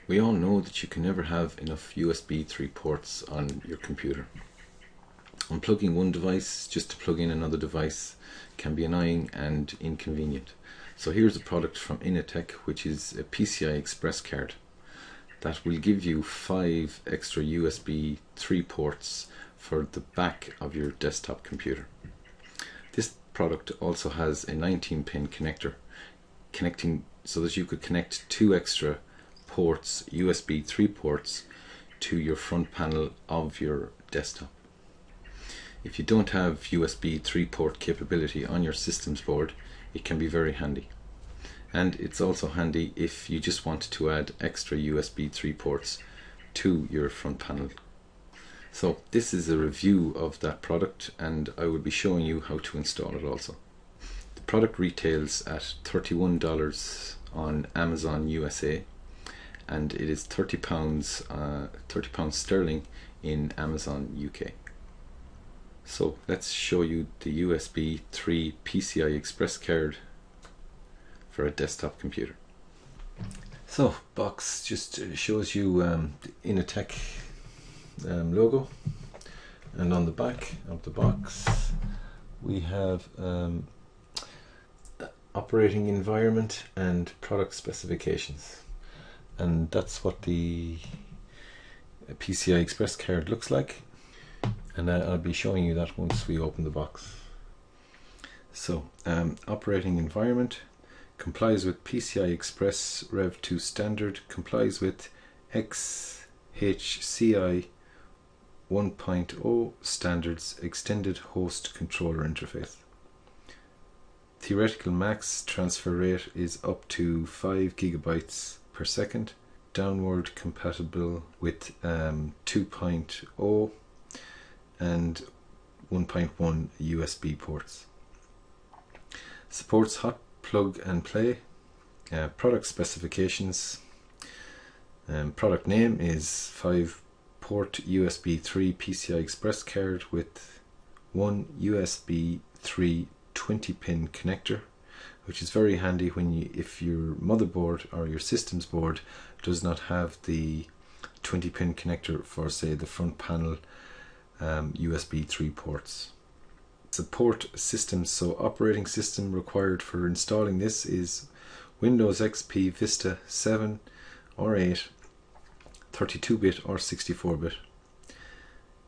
We all know that you can never have enough USB 3 ports on your computer. Unplugging one device just to plug in another device can be annoying and inconvenient. So here's a product from Inateck, which is a PCI Express card that will give you 5 extra USB 3 ports for the back of your desktop computer. This product also has a 19-pin connector connecting so that you could connect 2 extra ports, USB 3 ports, to your front panel of your desktop. If you don't have USB 3 port capability on your systems board, it can be very handy. And it's also handy if you just want to add extra USB 3 ports to your front panel. So this is a review of that product, and I will be showing you how to install it also. The product retails at $31 on Amazon USA, and it is £30 sterling in Amazon UK. So let's show you the USB 3 PCI Express card for a desktop computer. So box just shows you the Inateck logo, and on the back of the box we have operating environment and product specifications, and that's what the PCI Express card looks like, and I'll be showing you that once we open the box. So operating environment: complies with PCI Express Rev 2 standard, complies with XHCI 1.0 standards, extended host controller interface. Theoretical max transfer rate is up to 5 gigabytes per second, downward compatible with 2.0 and 1.1 USB ports. Supports hot plug and play. Product specifications: product name is 5-port USB 3 PCI Express card with 1 USB 3 20-pin connector, which is very handy if your motherboard or your systems board does not have the 20-pin connector for, say, the front panel USB 3 ports. Support systems: so operating system required for installing this is Windows XP Vista 7 or 8, 32-bit or 64-bit,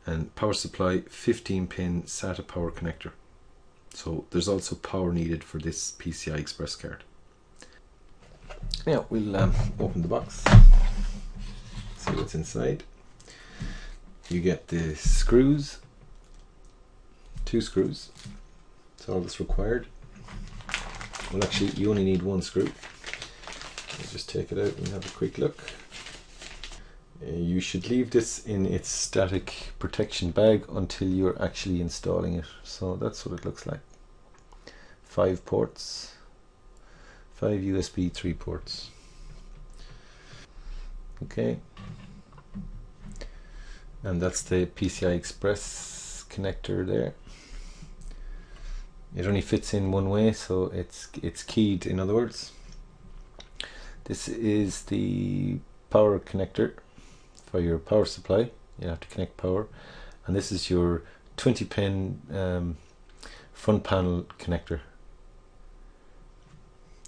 and power supply 15-pin SATA power connector. So there's also power needed for this PCI Express card. Now we'll open the box, see what's inside. You get the screws, 2 screws. That's all that's required. Well, actually you only need 1 screw. Let's just take it out and have a quick look. You should leave this in its static protection bag until you're actually installing it. So that's what it looks like. 5 ports, 5 USB 3 ports. Okay, and that's the PCI Express connector there. It only fits in one way, so it's keyed, in other words. This is the power connector for your power supply. You have to connect power, and this is your 20-pin front panel connector.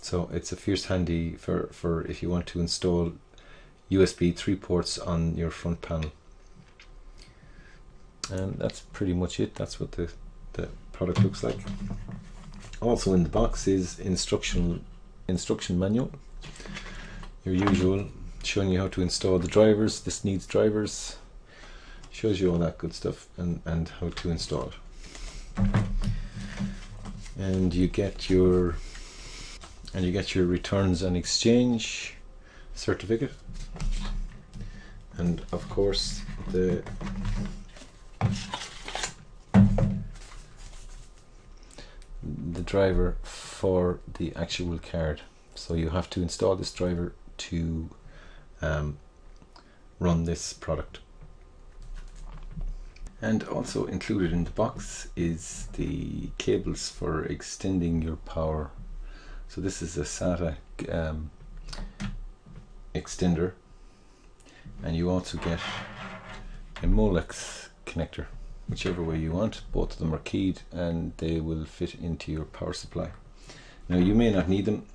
So it's a fierce handy for if you want to install USB 3 ports on your front panel. And that's pretty much it. That's what the product looks like. Also in the box is instruction manual, your usual, showing you how to install the drivers. This needs drivers, shows you all that good stuff, and how to install it. And you get your returns and exchange certificate, and of course the driver for the actual card. So you have to install this driver to run this product. And also included in the box is the cables for extending your power. So this is a SATA extender and you also get a Molex connector, whichever way you want. Both of them are keyed and they will fit into your power supply. Now you may not need them.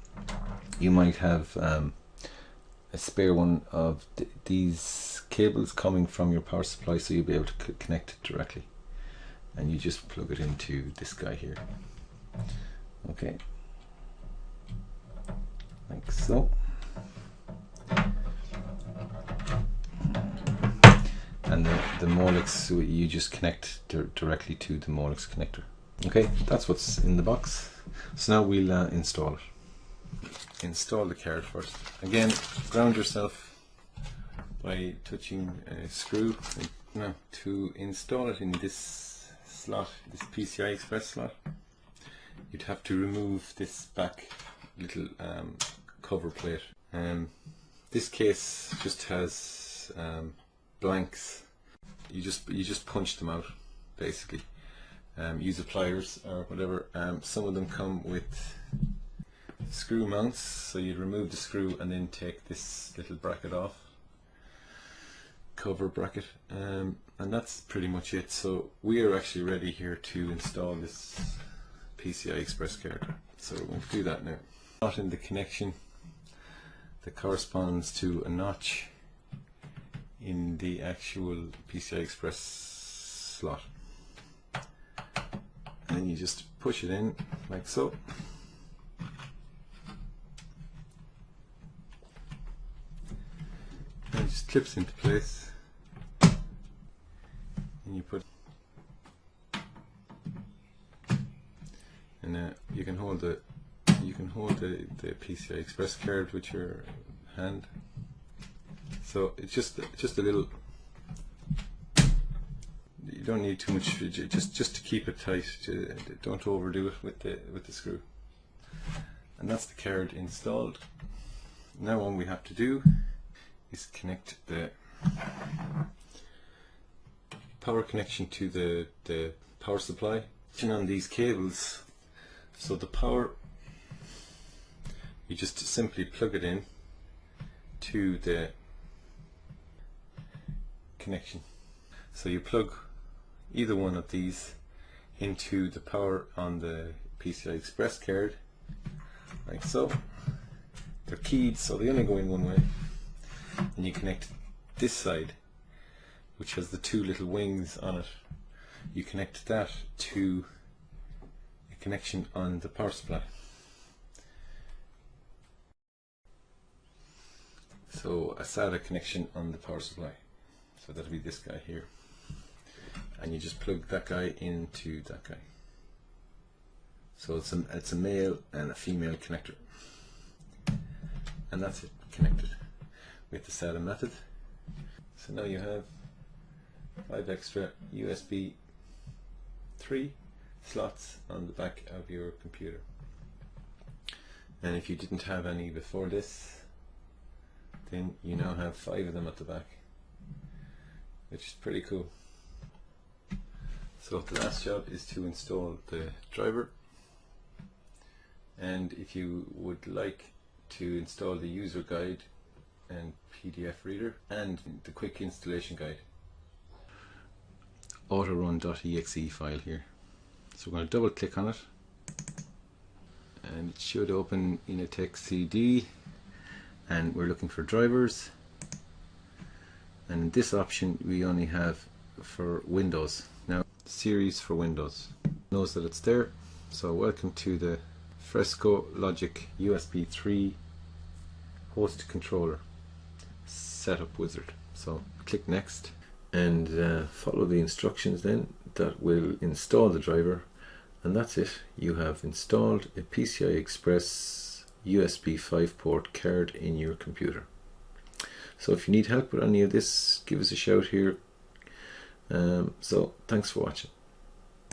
You might have a spare one of these cables coming from your power supply, so you'll be able to connect it directly, and you just plug it into this guy here. Okay, like so. And the Molex, you just connect directly to the Molex connector. Okay, that's what's in the box. So now we'll install it. Install the card first. Again, ground yourself by touching a screw. Now, to install it in this slot, this PCI Express slot, you'd have to remove this back little cover plate. This case just has blanks. You just punch them out, basically. Use the pliers or whatever. Some of them come with screw mounts, so you remove the screw and then take this little bracket off, cover bracket, and that's pretty much it. So we are actually ready here to install this PCI Express card. So we're going to do that now. Not in the connection that corresponds to a notch in the actual PCI Express slot, and then you just push it in like so. And it just clips into place, and you put, and you can hold the PCI Express card with your hand. So it's just a little. You don't need too much, just to keep it tight. Don't overdo it with the screw. And that's the card installed. Now all we have to do is connect the power connection to the power supply. On these cables, so the power, you just simply plug it in to the connection. So you plug either one of these into the power on the PCI Express card, like so. They're keyed, so they only go in one way. And you connect this side, which has the two little wings on it. You connect that to a connection on the power supply. So a SATA connection on the power supply. So that'll be this guy here. And you just plug that guy into that guy. So it's a male and a female connector. And that's it, connected with the SATA method. So now you have 5 extra USB 3 slots on the back of your computer. And if you didn't have any before this, then you now have 5 of them at the back, which is pretty cool. So the last job is to install the driver, and if you would like to install the user guide and PDF reader and the quick installation guide. Autorun.exe file here. So we're going to double click on it, and it should open Inateck CD, and we're looking for drivers, and this option we only have for Windows. Now series for Windows knows that it's there, so welcome to the Fresco Logic USB 3 host controller setup wizard. So click next and follow the instructions then that will install the driver, and that's it. You have installed a PCI Express USB 5 port card in your computer. So if you need help with any of this, give us a shout here. So thanks for watching.